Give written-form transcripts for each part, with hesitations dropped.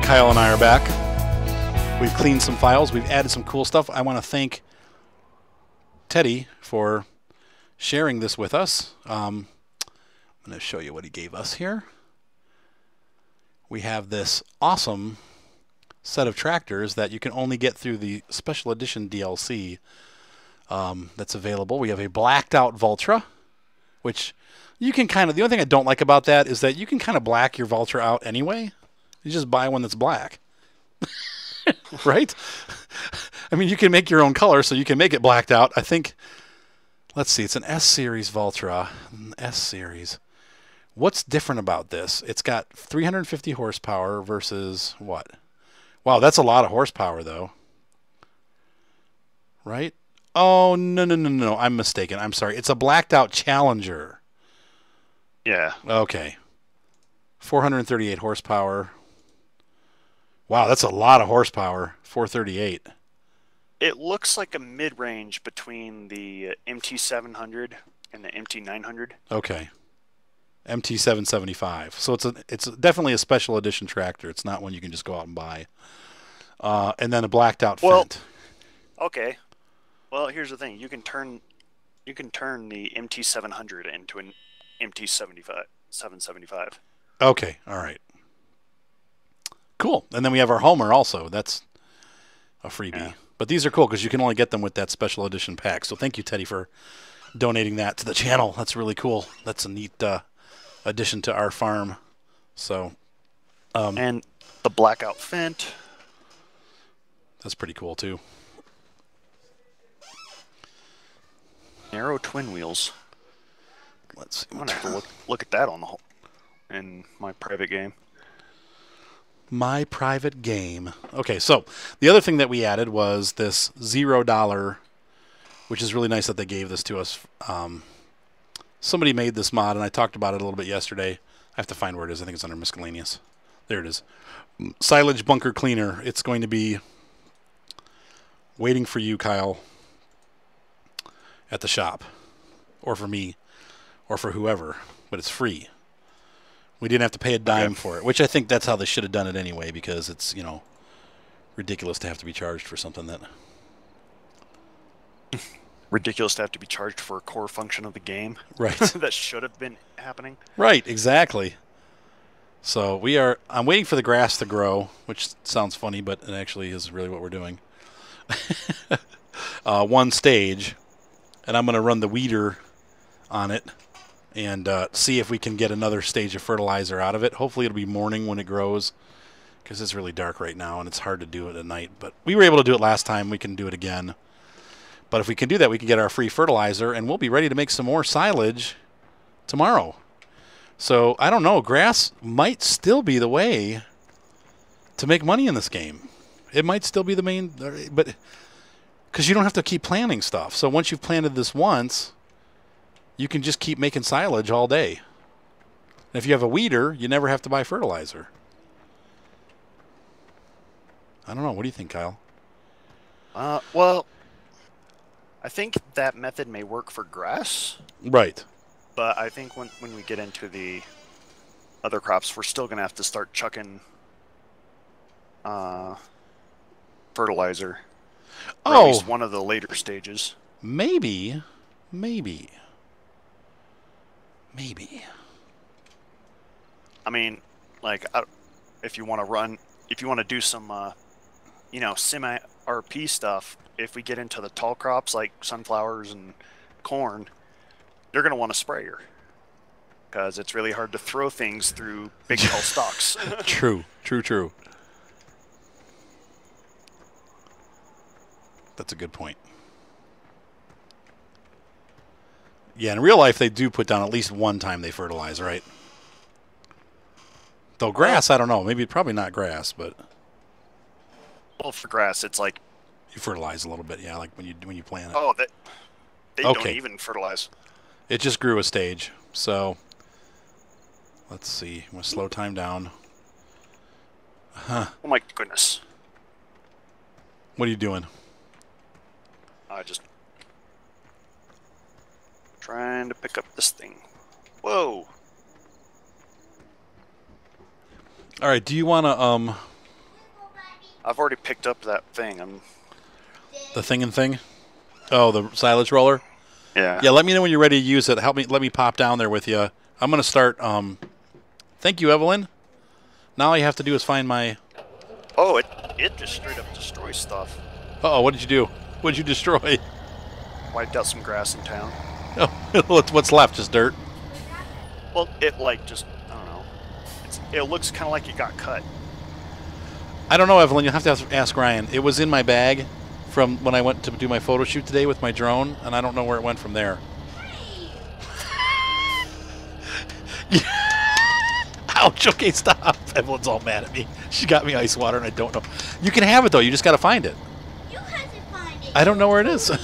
Kyle and I are back. We've cleaned some files. We've added some cool stuff. I want to thank Teddy for sharing this with us. I'm going to show you what he gave us here. We have this awesome set of tractors that you can only get through the special edition DLC that's available. We have a blacked out Valtra, which you can kind of, the only thing I don't like about that is that you can kind of black your Valtra out anyway. You just buy one that's black. Right? I mean, you can make your own color, so you can make it blacked out. I think, let's see, it's an S-Series Valtra. S-Series. What's different about this? It's got 350 horsepower versus what? Wow, that's a lot of horsepower, though. Right? Oh, no. I'm mistaken. I'm sorry. It's a blacked out Challenger. Yeah. Okay. 438 horsepower. Wow, that's a lot of horsepower. 438. It looks like a mid-range between the MT700 and the MT900. Okay. MT775. So it's definitely a special edition tractor. It's not one you can just go out and buy. And then a blacked out Fendt. Okay. Well, here's the thing. You can turn the MT700 into an MT775. Okay, all right. Cool. And then we have our Homer also. That's a freebie. Yeah. But these are cool because you can only get them with that special edition pack. So thank you, Teddy, for donating that to the channel. That's really cool. That's a neat addition to our farm. So, and the blackout Fendt. That's pretty cool too. Narrow twin wheels. Let's see. I'm gonna have to look at that on the whole in my private game. My private game. Okay, so the other thing that we added was this $0, which is really nice that they gave this to us. Somebody made this mod, and I talked about it a little bit yesterday. I have to find where it is. I think it's under miscellaneous. There it is. Silage bunker cleaner. It's going to be waiting for you, Kyle, at the shop, or for me, or for whoever, but it's free. We didn't have to pay a dime for it, which I think that's how they should have done it anyway, because it's, you know, ridiculous to have to be charged for something that... Ridiculous to have to be charged for a core function of the game. Right. That should have been happening. Right, exactly. So I'm waiting for the grass to grow, which sounds funny, but it actually is really what we're doing. One stage, and I'm going to run the weeder on it and see if we can get another stage of fertilizer out of it. Hopefully it'll be morning when it grows, because it's really dark right now and it's hard to do it at night. But we were able to do it last time. We can do it again. But if we can do that, we can get our free fertilizer, and we'll be ready to make some more silage tomorrow. So, I don't know. Grass might still be the way to make money in this game. It might still be the main... but because you don't have to keep planting stuff. So once you've planted this once, you can just keep making silage all day. And if you have a weeder, you never have to buy fertilizer. I don't know. What do you think, Kyle? Well, I think that method may work for grass. Right. But I think when we get into the other crops, we're still going to have to start chucking fertilizer. Or at least one of the later stages. Maybe. I mean, like, if you want to do some, semi-RP stuff, if we get into the tall crops like sunflowers and corn, they're going to want a sprayer, because it's really hard to throw things through big tall stalks. True. That's a good point. Yeah, in real life, they do put down at least one time they fertilize, right? Though grass, I don't know. Maybe probably not grass, but... Well, for grass, it's like... You fertilize a little bit, yeah, like when you plant it. Oh, they don't even fertilize. It just grew a stage, so... Let's see. I'm going to slow time down. Huh. Oh, my goodness. What are you doing? Just trying to pick up this thing. Whoa. All right, do you want to I've already picked up that thing. The thing? Oh, the silage roller? Yeah. Yeah, let me know when you're ready to use it. Let me pop down there with you. I'm going to start, thank you, Evelyn. Now all you have to do is find my... Oh, it just straight up destroys stuff. Uh-oh, what did you do? What did you destroy? Wiped out some grass in town. Oh, what's left? Just dirt? Well, it like just, I don't know. It looks kind of like it got cut. I don't know, Evelyn. You'll have to ask Ryan. It was in my bag from when I went to do my photo shoot today with my drone, and I don't know where it went from there. Ouch. Okay, stop. Evelyn's all mad at me. She got me ice water, and I don't know. You can have it, though. You just got to find it. You have to find it. I don't know where it is. You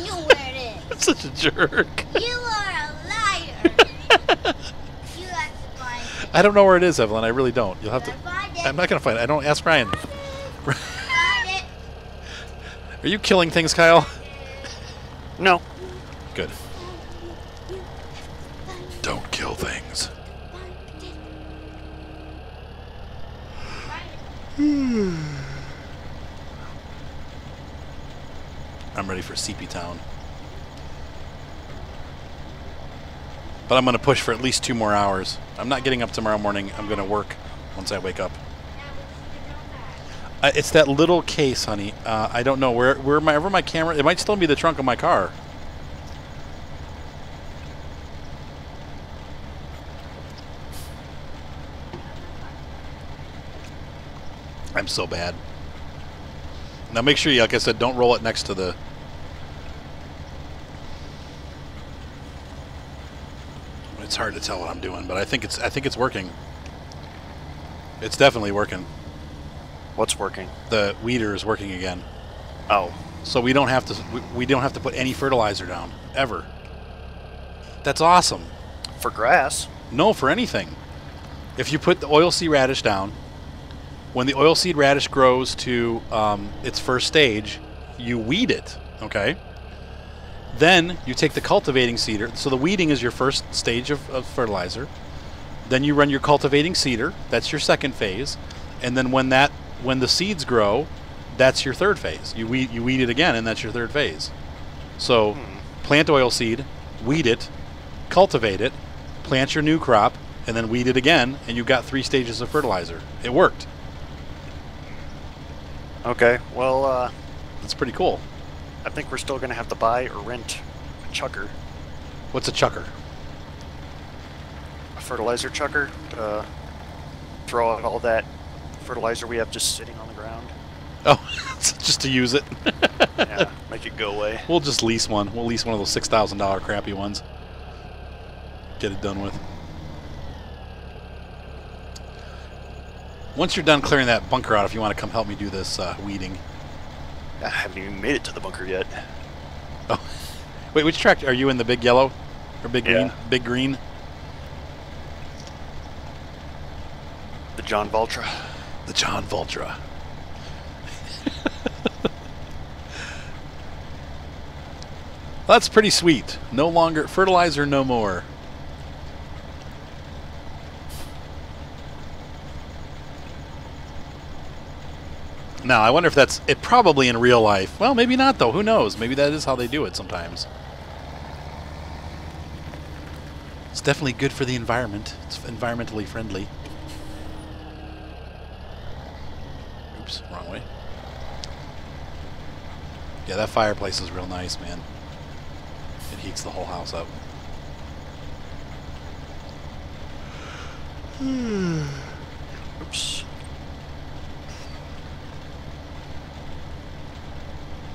knew where it is. Such a jerk. You are a liar. You have to find it. I don't know where it is, Evelyn. I really don't. You'll have to... Find it. I'm not going to find it. I don't ask Ryan. Find it. Are you killing things, Kyle? No. Good. Don't kill things. I'm ready for CP Town. But I'm going to push for at least 2 more hours. I'm not getting up tomorrow morning. I'm going to work once I wake up. It's that little case, honey. I don't know wherever my camera... It might still be the trunk of my car. I'm so bad. Now make sure you, like I said, don't roll it next to the... It's hard to tell what I'm doing, but I think it's working. It's definitely working. What's working? The weeder is working again. Oh. So we don't have to we don't have to put any fertilizer down ever. That's awesome. For grass? No, for anything. If you put the oilseed radish down, when the oilseed radish grows to its first stage, you weed it, okay? Then you take the cultivating seeder. So the weeding is your first stage of fertilizer. Then you run your cultivating seeder. That's your second phase. And then when the seeds grow, that's your third phase. You weed it again, and that's your third phase. So plant oilseed, weed it, cultivate it, plant your new crop, and then weed it again, and you've got 3 stages of fertilizer. It worked. Okay, well, That's pretty cool. I think we're still going to have to buy or rent a chucker. What's a chucker? A fertilizer chucker. Throw out all that fertilizer we have just sitting on the ground. Oh, just to use it. Yeah, make it go away. We'll just lease one. We'll lease one of those $6,000 crappy ones. Get it done with. Once you're done clearing that bunker out, if you want to come help me do this weeding. I haven't even made it to the bunker yet. Oh, wait, which tractor? Are you in the big yellow? Or big green? Big green? The John Valtra. The John Valtra. That's pretty sweet. No longer fertilizer, no more. Now, I wonder if that's it. Probably in real life. Well, maybe not, though. Who knows? Maybe that is how they do it sometimes. It's definitely good for the environment. It's environmentally friendly. Oops, wrong way. Yeah, that fireplace is real nice, man. It heats the whole house up. Oops.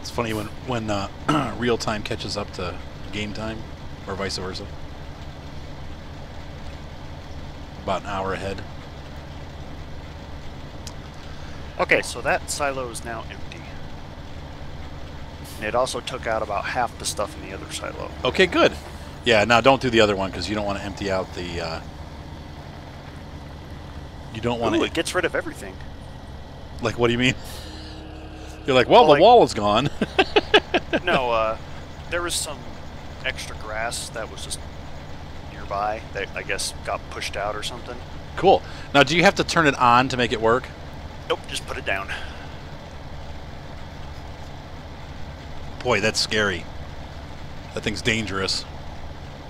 It's funny when real time catches up to game time, or vice versa. About an hour ahead. Okay, so that silo is now empty. And it also took out about half the stuff in the other silo. Okay, good. Yeah, now don't do the other one because you don't want to empty out the. You don't want to. It gets rid of everything. Like, what do you mean? You're like, well, Well, the wall is gone. No, there was some extra grass that was just nearby that I guess got pushed out or something. Cool. Now, do you have to turn it on to make it work? Nope, just put it down. Boy, that's scary. That thing's dangerous.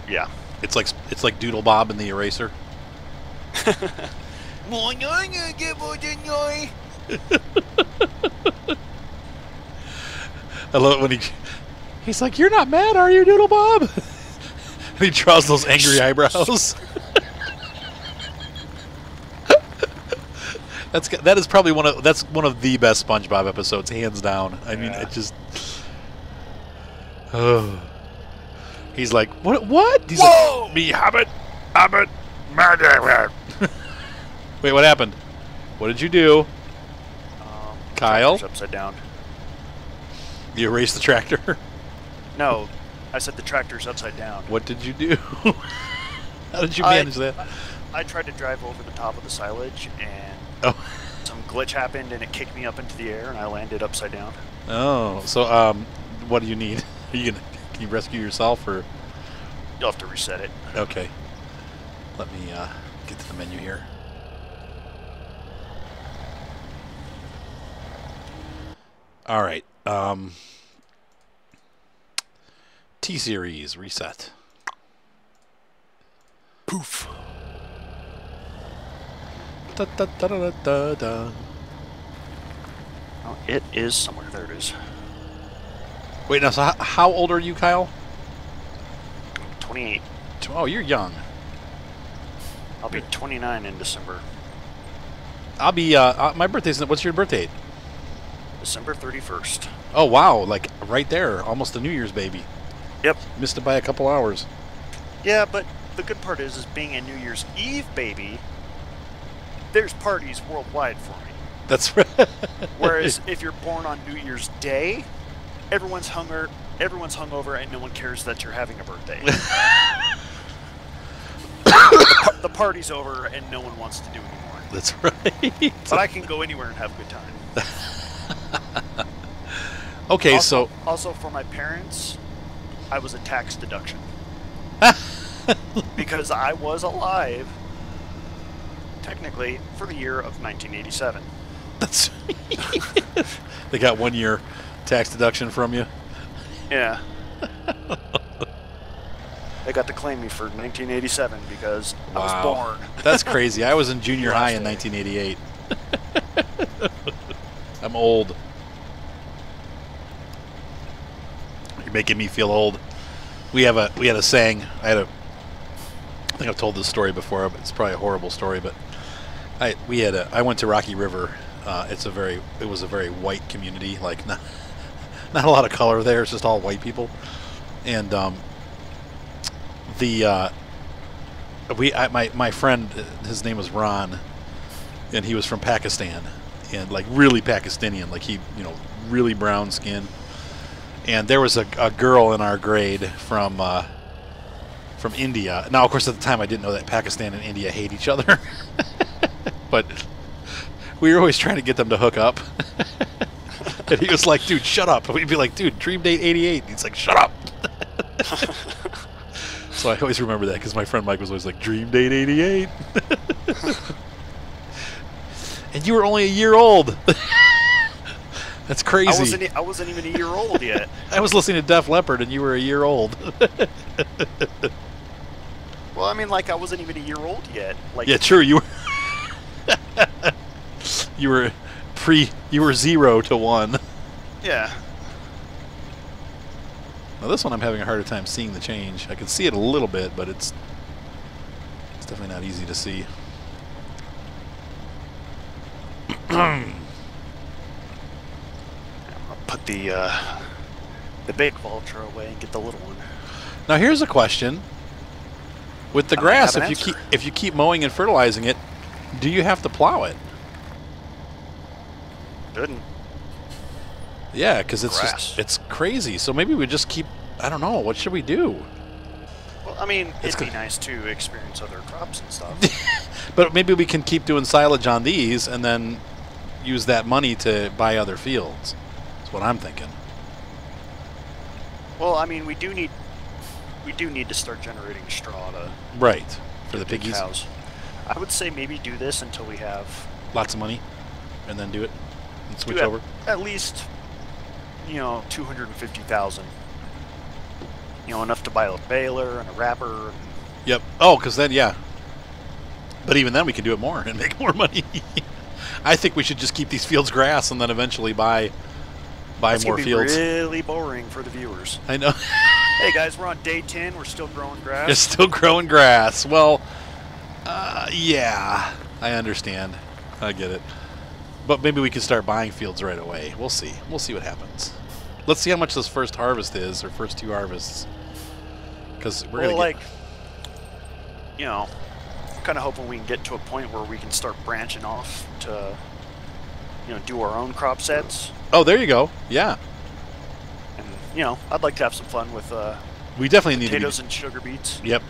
Yeah. It's like Doodle Bob in the Eraser. I love it when he's like, "You're not mad, are you, Doodle Bob?" And he draws those angry eyebrows. That is probably one of the best SpongeBob episodes, hands down. I mean, it just. Oh. He's like, what? He's Whoa! like, me Hobbit, murder. Wait, what happened? What did you do, Kyle? Tractor's upside down. You erased the tractor. No, I said the tractor's upside down. What did you do? How did you manage that? I tried to drive over the top of the silage, and some glitch happened, and it kicked me up into the air, and I landed upside down. Oh, so what do you need? Are you can you rescue yourself, or You'll have to reset it. okay? Let me get to the menu here. All right. T-Series reset. Poof. Da, da, da, da, da, da. Oh, it is somewhere. There it is. Wait, now, so how old are you, Kyle? 28. Oh, you're young. I'll be 29 in December. I'll be, my birthday's, what's your birth date? December 31st. Oh, wow, like right there, almost a New Year's baby. Yep. Missed it by a couple hours. Yeah, but the good part is being a New Year's Eve baby, there's parties worldwide for me. That's right. Whereas if you're born on New Year's Day, everyone's hungover, and no one cares that you're having a birthday. The party's over, and no one wants to do anymore. That's right. But I can go anywhere and have a good time. Okay, also for my parents, I was a tax deduction because I was alive technically for the year of 1987. that's they got 1 year tax deduction from you. Yeah. They got to claim me for 1987 because I was born. That's crazy. I was in junior high in 1988. I'm old. You're making me feel old. We had a saying. I think I've told this story before, but it's probably a horrible story. But I went to Rocky River. It was a very white community. Like not a lot of color there. It's just all white people. And my friend, his name was Ron, and he was from Pakistan, and like really Pakistani, like he, really brown skin. And there was a girl in our grade from India. Now, of course, at the time I didn't know that Pakistan and India hate each other, but we were always trying to get them to hook up. And he was like, "Dude, shut up." And we'd be like, "Dude, dream date 88." And he's like, "Shut up." So I always remember that because my friend Mike was always like, "Dream date 88." And you were only a year old. That's crazy. I wasn't even a year old yet. I was listening to Def Leppard, and you were a year old. Well, I mean, like I wasn't even a year old yet. Like, yeah, true. You were, you were 0 to 1. Yeah. Now this one, I'm having a harder time seeing the change. I can see it a little bit, but it's definitely not easy to see. I'll put the big Valtra away and get the little one. Now here's a question: with the grass, if you keep mowing and fertilizing it, do you have to plow it? Shouldn't. Yeah, because it's crazy. So maybe we just keep. I don't know. What should we do? Well, I mean, it'd be nice to experience other crops and stuff. But maybe we can keep doing silage on these and then use that money to buy other fields. That's what I'm thinking. Well, I mean, we do need to start generating straw to for the piggies. Cows. I would say maybe do this until we have lots of money, and then do it and switch over. At least $250,000. Enough to buy a baler and a wrapper. Yep. Oh, because then, yeah. But even then, we can do it more and make more money. I think we should just keep these fields grass and then eventually buy That's more gonna be fields. really boring for the viewers. I know. Hey guys, we're on day 10. We're still growing grass. It's still growing grass. Well, yeah, I understand. I get it. But maybe we can start buying fields right away. We'll see. We'll see what happens. Let's see how much this first harvest is, or first 2 harvests. Because we're Well, going to kind of hoping we can get to a point where we can start branching off to, do our own crop sets. Oh, there you go. Yeah. And, I'd like to have some fun with We definitely need to potatoes and sugar beets. Yep.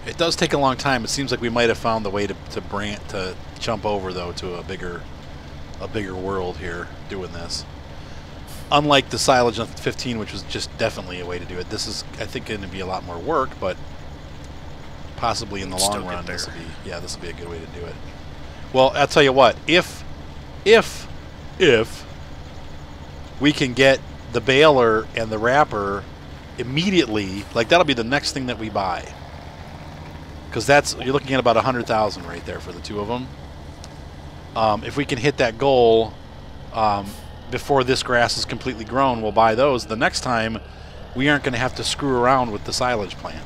It does take a long time. It seems like we might have found the way to jump over, though, to a bigger world here doing this. Unlike the silage on 15, which was just definitely a way to do it. This is, I think, going to be a lot more work, but possibly in the Still long get run, there. this will be a good way to do it. Well, I'll tell you what. If we can get the baler and the wrapper immediately, like that'll be the next thing that we buy. Because you're looking at about 100,000 right there for the 2 of them. If we can hit that goal before this grass is completely grown, we'll buy those. The next time, we aren't going to have to screw around with the silage plant.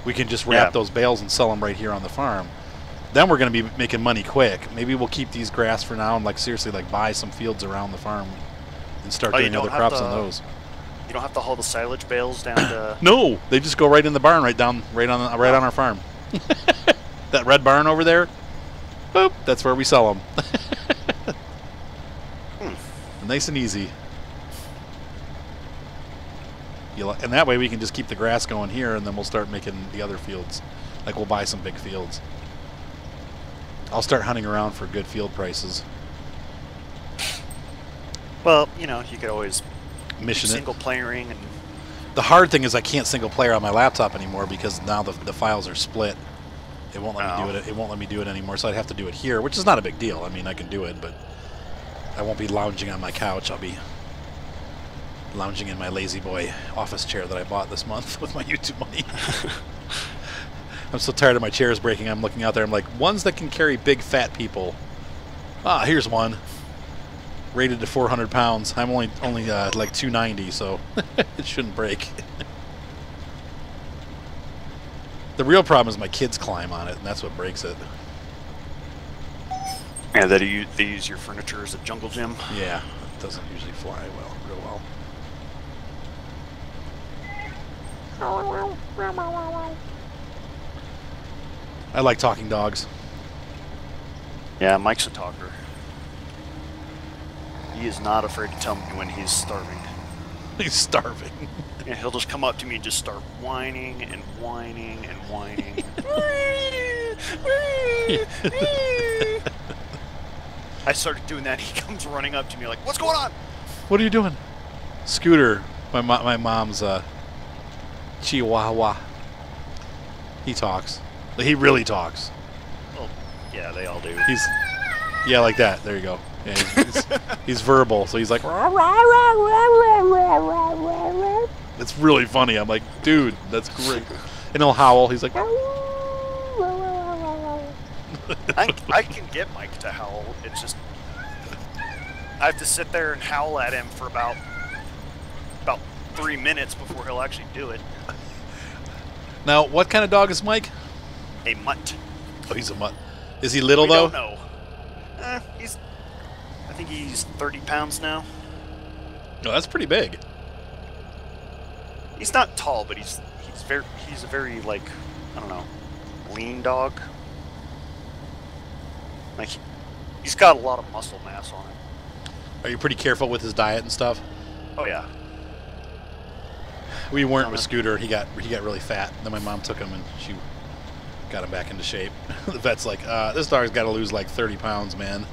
We can just wrap those bales and sell them right here on the farm. Then we're going to be making money quick. Maybe we'll keep these grass for now and seriously buy some fields around the farm and start doing other crops on those. You don't have to haul the silage bales down to... No, they just go right in the barn, right on our farm. That red barn over there, boop, that's where we sell them. Nice and easy. And that way we can just keep the grass going here, and then we'll start making the other fields. We'll buy some big fields. I'll start hunting around for good field prices. Well, you could always Mission it. single playering and... The hard thing is I can't single player on my laptop anymore because now the files are split. It won't let me do it. It won't let me do it anymore, so I'd have to do it here, which is not a big deal. I mean, I can do it, but I won't be lounging on my couch. I'll be lounging in my lazy boy office chair that I bought this month with my YouTube money. I'm so tired of my chairs breaking. I'm looking out there. I'm like, ones that can carry big fat people. Ah, here's one. Rated to 400 pounds. I'm only 290, so it shouldn't break. The real problem is my kids climb on it, and that's what breaks it. Yeah, they use your furniture as a jungle gym. Yeah, it doesn't usually fly real well. I like talking dogs. Yeah, Mike's a talker. He is not afraid to tell me when he's starving. He's starving. Yeah, he'll just come up to me and just start whining and whining and whining. I started doing that. He comes running up to me like, "What's going on?" What are you doing? Scooter, my mom's Chihuahua. He talks. He really talks. Well, yeah, they all do. Yeah, like that. There you go. Yeah, he's verbal, so he's like. It's really funny. I'm like, dude, that's great. And he'll howl. He's like. I can get Mike to howl. It's just I have to sit there and howl at him for about 3 minutes before he'll actually do it. Now, what kind of dog is Mike? A mutt. Oh, he's a mutt. Is he little We though? don't know. I think he's 30 pounds now. No, that's pretty big. He's not tall, but he's a very I don't know, lean dog. He's got a lot of muscle mass on him. Are you pretty careful with his diet and stuff? Oh yeah. We weren't with Scooter. He got really fat. Then my mom took him and she got him back into shape. The vet's like, this dog's got to lose 30 pounds, man.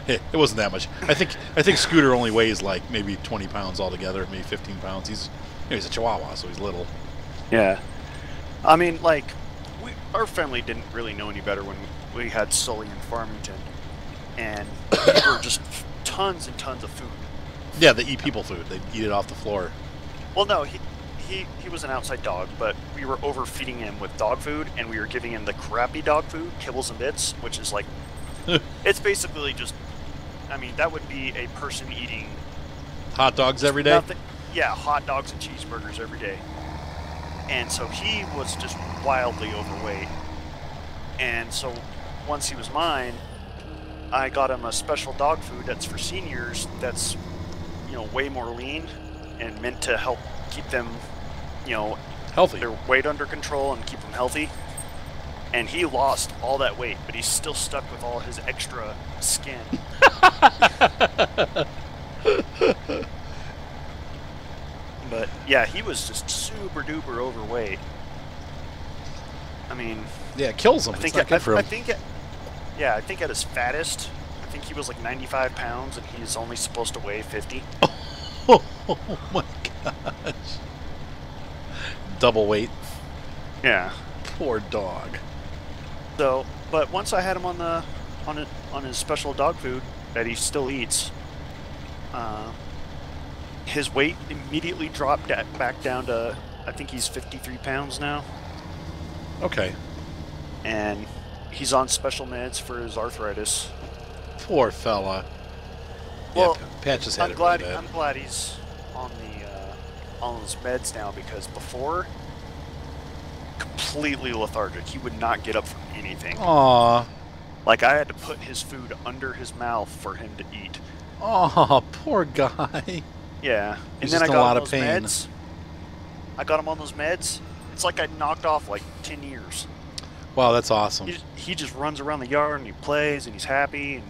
It wasn't that much. I think Scooter only weighs maybe 20 pounds altogether, maybe 15 pounds. He's a Chihuahua, so he's little. Yeah. I mean, our family didn't really know any better when we had Sully in Farmington. and we were just tons and tons of food. Yeah, they eat people food. They eat it off the floor. Well, no, he was an outside dog, but we were overfeeding him with dog food, and we were giving him the crappy dog food, Kibbles and Bits, which is like, it's basically just, I mean, that would be a person eating Hot dogs every day? nothing. Yeah, hot dogs and cheeseburgers every day. And so he was just wildly overweight. And so once he was mine, I got him a special dog food that's for seniors that's, you know, way more lean and meant to help keep them, you know, Healthy. their weight under control and keep them healthy. And he lost all that weight, but he's still stuck with all his extra skin. But yeah, he was just super duper overweight. I mean, Yeah, it kills them. I It's think not good for I them. think yeah, I think at his fattest, I think he was like 95 pounds, and he's only supposed to weigh 50. Oh my gosh. Double weight. Yeah. Poor dog. So, but once I had him on his special dog food that he still eats, his weight immediately dropped back down to, I think he's 53 pounds now, Okay. and he's on special meds for his arthritis. Poor fella. Well, yeah, Patch has had I'm it glad really bad. I'm glad he's on his meds now, because before, completely lethargic. He would not get up from anything. Aw. Like, I had to put his food under his mouth for him to eat. Aw, poor guy. Yeah. And He's then just I in a got lot him of those pain. meds. I got him on those meds. It's like I knocked off like 10 years. Wow, that's awesome. He just runs around the yard and he plays and he's happy. And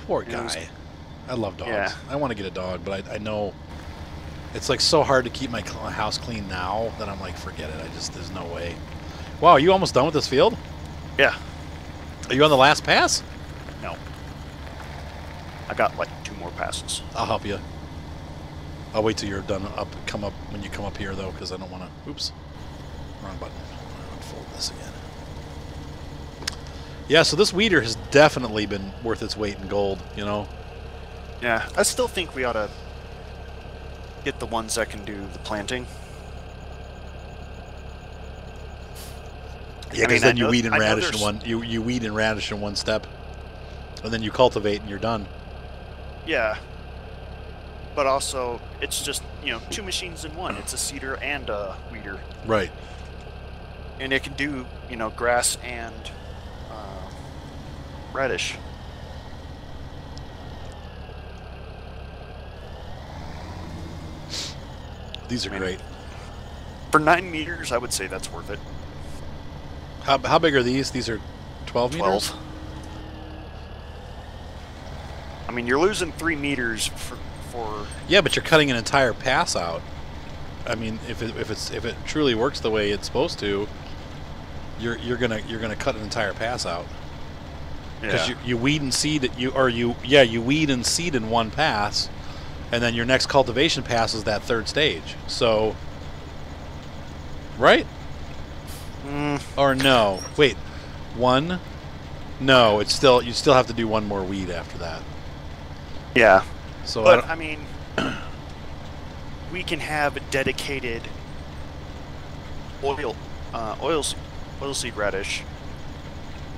Poor it was- guy. I love dogs. Yeah. I want to get a dog, but I know it's like so hard to keep my house clean now that I'm like, forget it. There's no way. Wow, are you almost done with this field? yeah, Are you on the last pass? no. I got like 2 more passes. I'll help you. I'll wait till you're done when you come up here though, because I don't want to. Oops, wrong button. I'll unfold this again. Yeah, so this weeder has definitely been worth its weight in gold. You know. Yeah, I still think we ought to get the ones that can do the planting. Yeah, I because mean, then I you know- weed and I know radish in there's- one. You weed and radish in one step, and then you cultivate and you're done. Yeah. But also, it's just, you know, 2 machines in one. It's a seeder and a weeder. Right. And it can do, you know, grass and radish. These are I mean, great. For 9 meters, I would say that's worth it. How big are these? These are 12 meters. 12. I mean, you're losing 3 meters for Yeah, but you're cutting an entire pass out. I mean, if it truly works the way it's supposed to, you're gonna cut an entire pass out. Because you weed and seed you weed and seed in one pass, and then your next cultivation pass is that 3rd stage. So, right? Or no? Wait, one? No, it's still you still have to do one more weed after that. Yeah. So, But I mean, we can have a dedicated oilseed radish,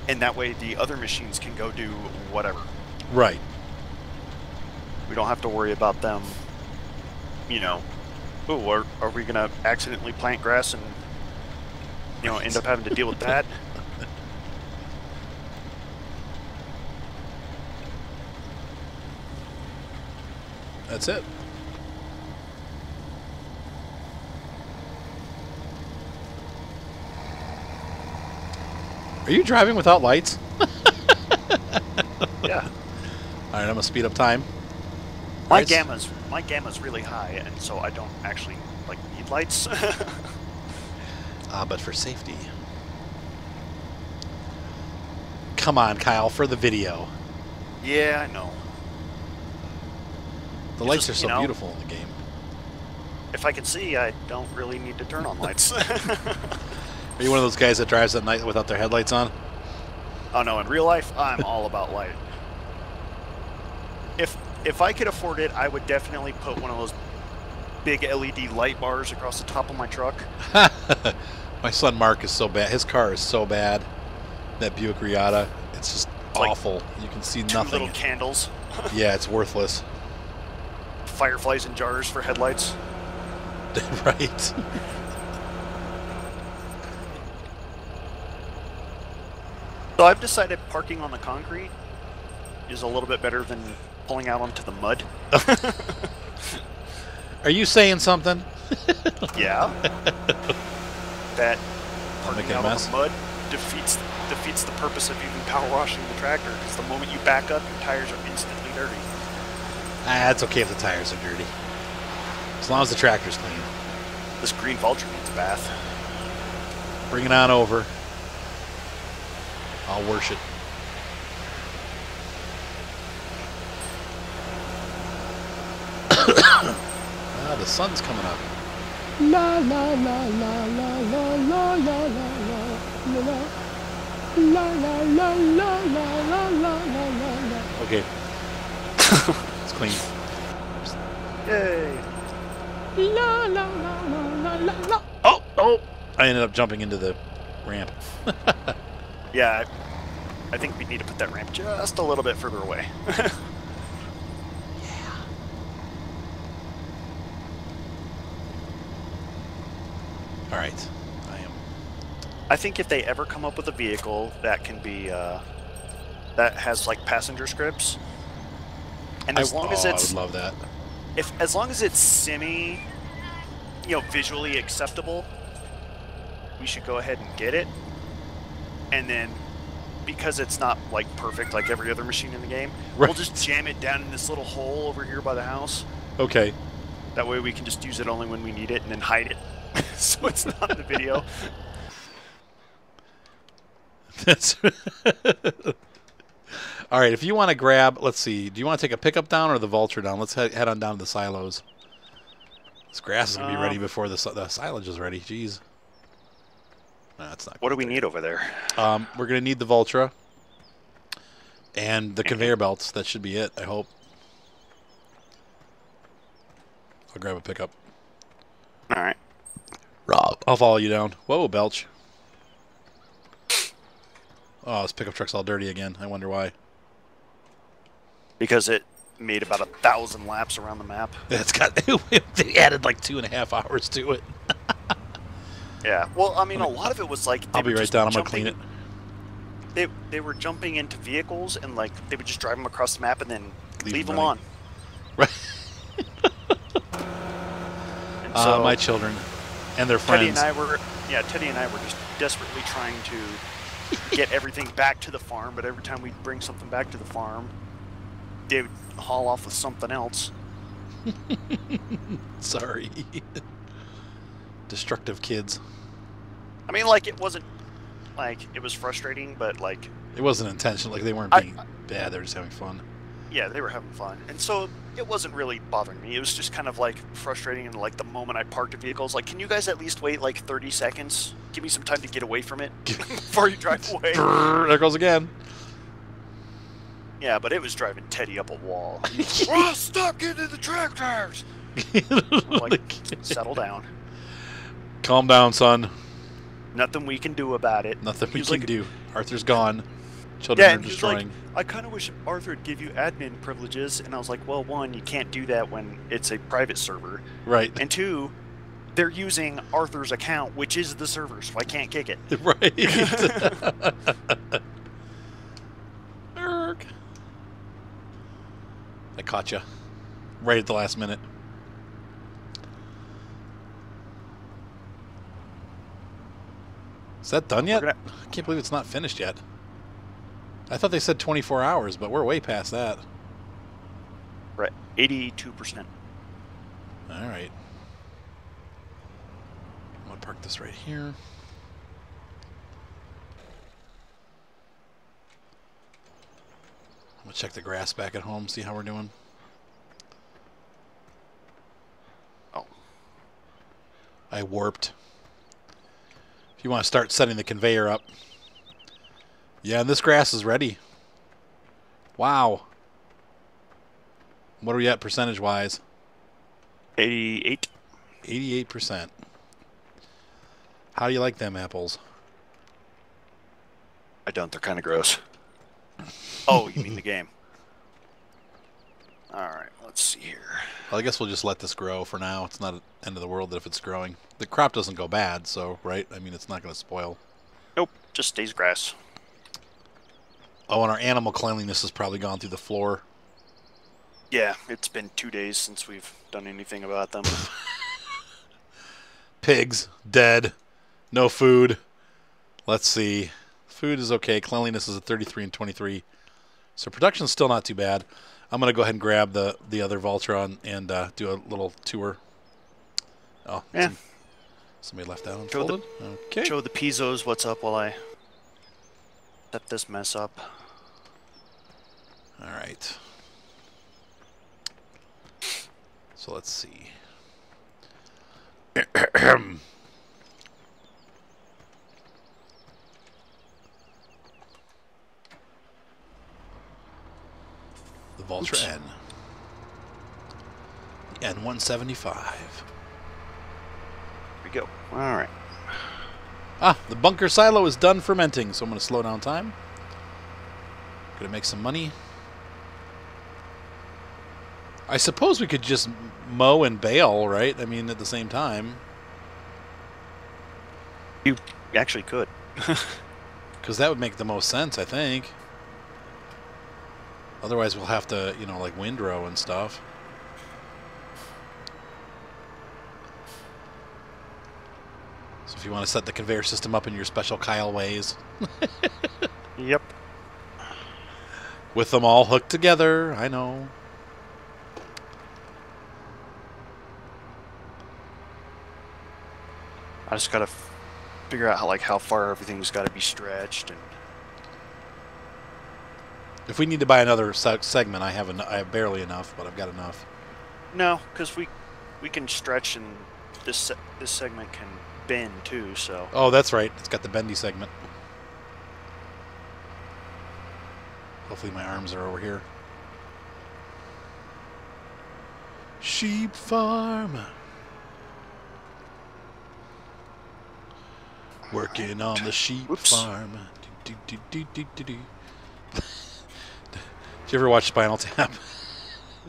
and that way the other machines can go do whatever. right? We don't have to worry about them. You know, oh, are we gonna accidentally plant grass and end up having to deal with that? That's it. Are you driving without lights? Yeah. All right, I'm gonna speed up time. My Right. gamma's really high, and so I don't actually need lights. But for safety. Come on, Kyle, for the video. Yeah, I know. The It's lights just, are so you know, beautiful in the game. If I can see, I don't really need to turn on lights. Are you one of those guys that drives at night without their headlights on? Oh no, in real life, I'm all about light. If I could afford it, I would definitely put one of those big LED light bars across the top of my truck. My son Mark is so bad. His car is so bad. That Buick Riata, it's just awful. You can see Two nothing. little candles. Yeah, it's worthless. Fireflies in jars for headlights. Right. So I've decided parking on the concrete is a little bit better than pulling out onto the mud. Are you saying something? Yeah. That I'll make parking a out on mess. the mud defeats the purpose of even power washing the tractor, because the moment you back up, your tires are instantly dirty. Ah, it's okay if the tires are dirty. As long as the tractor's clean. This green Vulture needs a bath. Bring it on over. I'll worship. Ah, the sun's coming up. La la la la la la la la la la la la la la la la la. Okay. It's clean. Yay! La la la la la la. Oh! I ended up jumping into the ramp. Yeah, I think we need to put that ramp just a little bit further away. All right. I think if they ever come up with a vehicle that can be that has like passenger scripts, and as long as it's I would love that. as long as it's semi, visually acceptable, we should go ahead and get it. And then, because it's not like perfect like every other machine in the game, Right. we'll just jam it down in this little hole over here by the house. Okay. That way we can just use it only when we need it and then hide it, so it's not in the video. That's all right. If you want to grab, let's see. Do you want to take a pickup down or the Vulture down? Let's head on down to the silos. This grass is gonna be ready before the silage is ready. Jeez. No, that's not. What do we need over there? We're gonna need the Vultra and the conveyor belts. That should be it. I hope. I'll grab a pickup. All right. Rob, I'll follow you down. Whoa, Belch. Oh, this pickup truck's all dirty again. I wonder why. Because it made about 1,000 laps around the map. It's got. They added like 2.5 hours to it. Yeah. Well, I mean, a lot of it was like I'll be right down. I'm gonna clean it. They were jumping into vehicles and like they would just drive them across the map and then leave them running. on. Right. And so My children and their Teddy friends. Teddy and I were just desperately trying to get everything back to the farm, but every time we'd bring something back to the farm, they would haul off with something else. Sorry. Destructive kids. I mean, like, it wasn't, like, it was frustrating, but, like... It wasn't intentional. Like, they weren't being bad. They were just having fun. Yeah, they were having fun. And so, it wasn't really bothering me. It was just kind of, like, frustrating. And, like, the moment I parked a vehicle, I was like, can you guys at least wait, like, 30 seconds? Give me some time to get away from it before you drive away. There goes again. Yeah, but it was driving Teddy up a wall. Oh, stop getting in the tractors! Like, settle down. Calm down, son. Nothing we can do about it. Nothing we He was can like- do. Arthur's gone. Children Yeah, are and he was like, destroying. I kind of wish Arthur would give you admin privileges. And I was like, well, one, you can't do that when it's a private server. Right. And two, they're using Arthur's account, which is the server, so I can't kick it. Right. Erg. I caught you. Right at the last minute. Is that done yet? We're I can't believe it's not finished yet. I thought they said 24 hours, but we're way past that. Right, 82%. All right. I'm going to park this right here. I'm going to check the grass back at home, see how we're doing. Oh. I warped. If you want to start setting the conveyor up, Yeah, and this grass is ready. Wow. What are we at percentage-wise? 88. 88%. How do you like them apples? I don't. They're kind of gross. Oh, you mean the game? All right. Let's see here. Well, I guess we'll just let this grow for now. It's not the end of the world if it's growing. The crop doesn't go bad, so, right? I mean, it's not going to spoil. Nope. Just stays grass. Oh, and our animal cleanliness has probably gone through the floor. Yeah, it's been 2 days since we've done anything about them. Pigs, dead. No food. Let's see. Food is okay. Cleanliness is at 33 and 23. So production's still not too bad. I'm going to go ahead and grab the other Voltron and do a little tour. Oh, Yeah. Somebody left that Show the- unfolded. Okay. Show the Pizzos what's up while I set this mess up. All right. So let's see. The Voltra Oops. N. The N175. Here we go. All right. Ah, the bunker silo is done fermenting, so I'm going to slow down time. Going to make some money. I suppose we could just mow and bale, right? I mean, at the same time. You actually could. Because that would make the most sense, I think. Otherwise, we'll have to, you know, like windrow and stuff. So if you want to set the conveyor system up in your special Kyle ways, Yep. with them all hooked together, I know. I just gotta figure out how far everything's got to be stretched, and If we need to buy another segment, I have barely enough, but I've got enough. no, because we can stretch, and this segment can bend too. So Oh, that's right. It's got the bendy segment. Hopefully my arms are over here. Sheep farm. Working on the sheep Whoops. farm. Do, do, do, do, do, do. Did you ever watch Spinal Tap?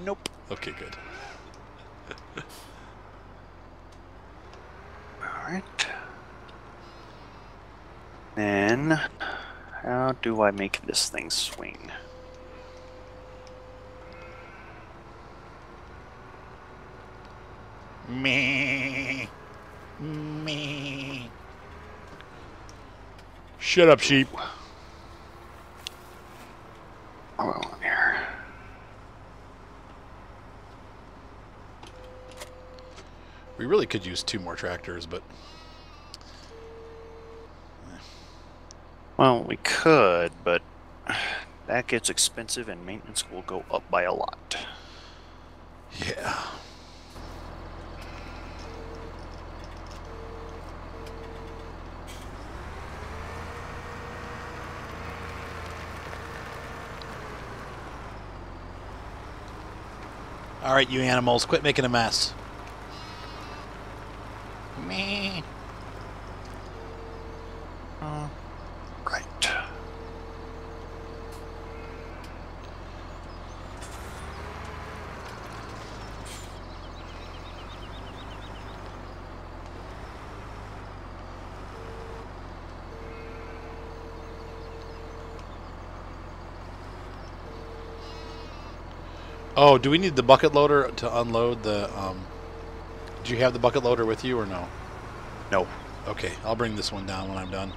nope. Okay, good. All right. Then, how do I make this thing swing? Me. Me. Shut up, sheep. Oh, well, here. We really could use 2 more tractors, but Well, we could, but that gets expensive, and maintenance will go up by a lot. yeah. All right, you animals, quit making a mess. Me. Right. Oh, do we need the bucket loader to unload the? Do you have the bucket loader with you or no? No. Okay, I'll bring this one down when I'm done.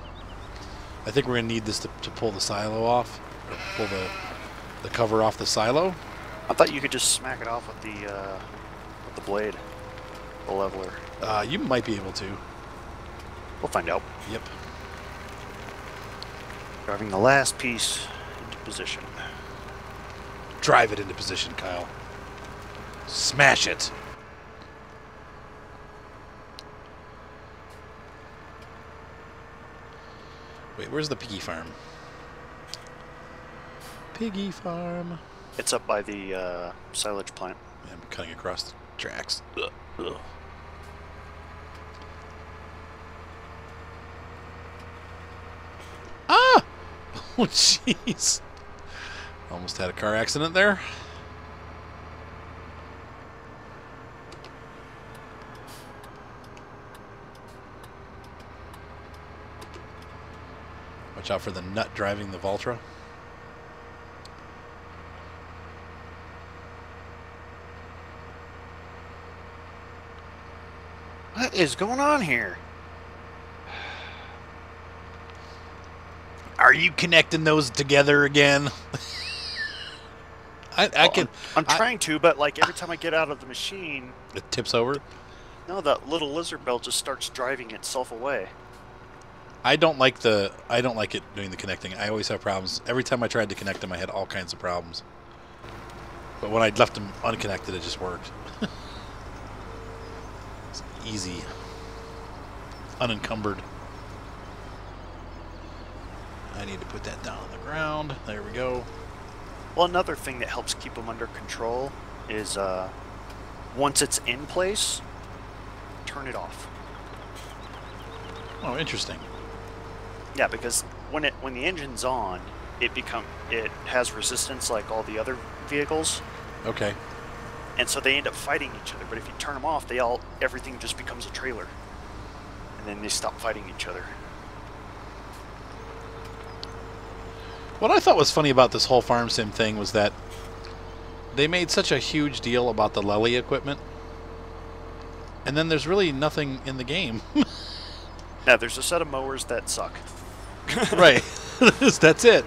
I think we're gonna need this to pull the silo off, or pull the cover off the silo. I thought you could just smack it off with the blade, the leveler. You might be able to. We'll find out. Yep. Driving the last piece into position. Drive it into position, Kyle. Smash it. Wait, where's the piggy farm? Piggy farm. It's up by the silage plant. Yeah, I'm cutting across the tracks. Ugh. Ah! Oh, jeez. Almost had a car accident there. Watch out for the nut driving the Valtra. What is going on here? Are you connecting those together again? I'm trying to, but like every time I get out of the machine, It tips over. no, that little lizard bell just starts driving itself away. I don't like it doing the connecting. I always have problems. Every time I tried to connect them, I had all kinds of problems. But when I left them unconnected, it just worked. It's easy, unencumbered. I need to put that down on the ground. There we go. Well, another thing that helps keep them under control is once it's in place, turn it off. Oh, interesting. Yeah, because when the engine's on, it has resistance like all the other vehicles, Okay. and so they end up fighting each other. But if you turn them off, everything just becomes a trailer, and then they stop fighting each other. What I thought was funny about this whole farm sim thing was that they made such a huge deal about the Lely equipment, and then there's really nothing in the game. Now, there's a set of mowers that suck. Right. That's it.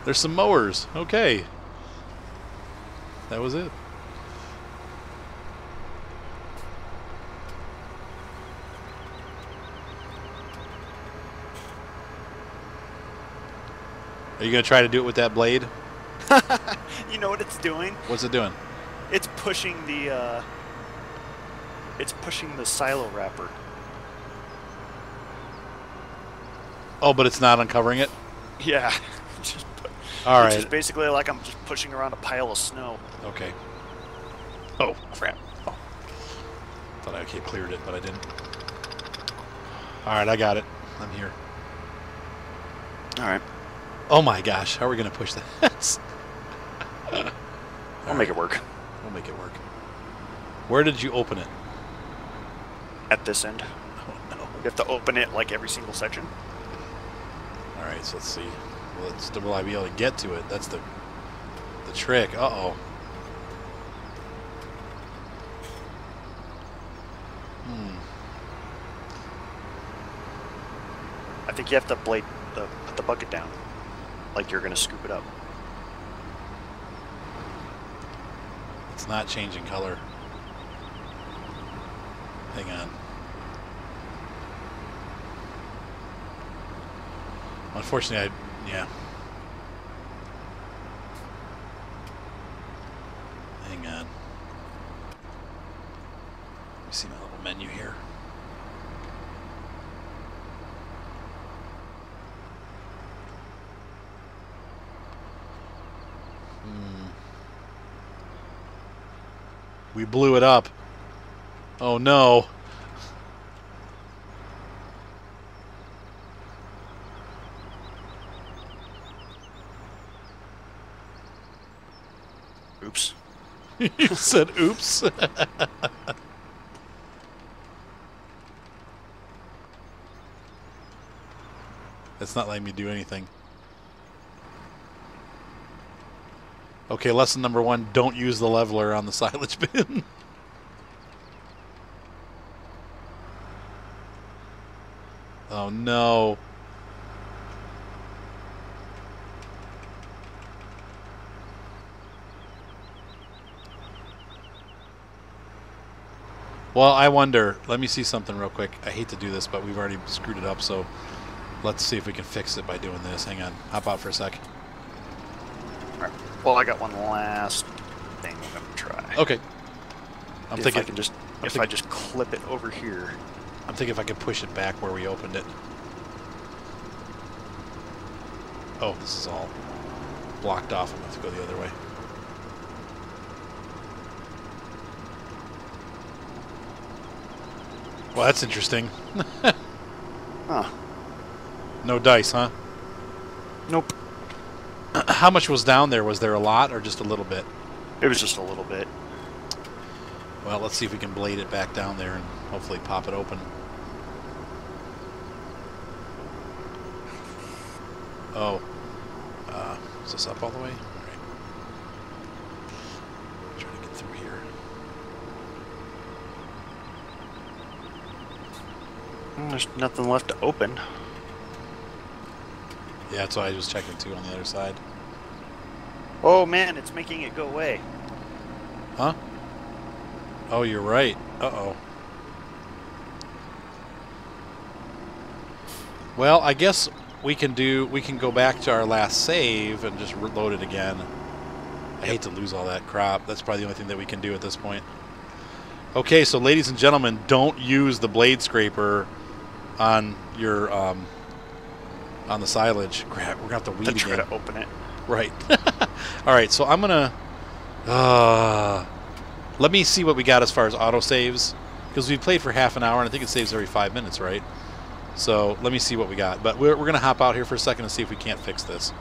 There's some mowers. Okay. That was it. Are you going to try to do it with that blade? You know what it's doing? What's it doing? It's pushing the silo wrapper. Oh, but it's not uncovering it? Yeah. All Which is right. basically like I'm just pushing around a pile of snow. Okay. Oh, crap. Oh. Thought I cleared it, but I didn't. All right, I got it. I'm here. All right. Oh my gosh, how are we going to push that? I'll make it work. We'll make it work. Where did you open it? At this end. Oh no. You have to open it like every single section. All right, so let's see. Will I be able to get to it? That's the trick. Uh-oh. I think you have to put the bucket down, like you're gonna scoop it up. It's not changing color. Hang on. Unfortunately, yeah. Hang on. Let me see my little menu here. We blew it up. Oh no. Oops. You said oops. It's not letting me do anything. Okay, lesson number 1, don't use the leveler on the silage bin. Oh no. Well, I wonder, let me see something real quick. I hate to do this, but we've already screwed it up, so let's see if we can fix it by doing this. Hang on, hop out for a sec. All right. Well, I got one last thing I'm gonna try. Okay. I'm If thinking I can just if I just clip it over here. I'm thinking if I could push it back where we opened it. Oh, this is all blocked off. I'm going to have to go the other way. Well, that's interesting. Huh. No dice, huh? Nope. How much was down there? Was there a lot or just a little bit? It was just a little bit. Well, let's see if we can blade it back down there and hopefully pop it open. Oh. Is this up all the way? All right. Trying to get through here. There's nothing left to open. Yeah, that's why I was checking too on the other side. Oh man, it's making it go away. Huh? Oh, you're right. Uh-oh. Well, I guess we can go back to our last save and just load it again. I hate to lose all that crap. That's probably the only thing that we can do at this point. Okay, so ladies and gentlemen, don't use the blade scraper on your on the silage. Crap, we're gonna have to weed Try again. to open it. Right. All right, so I'm gonna let me see what we got as far as auto saves, because we played for half an hour and I think it saves every 5 minutes, right? So let me see what we got. But we're gonna hop out here for a second and see if we can't fix this.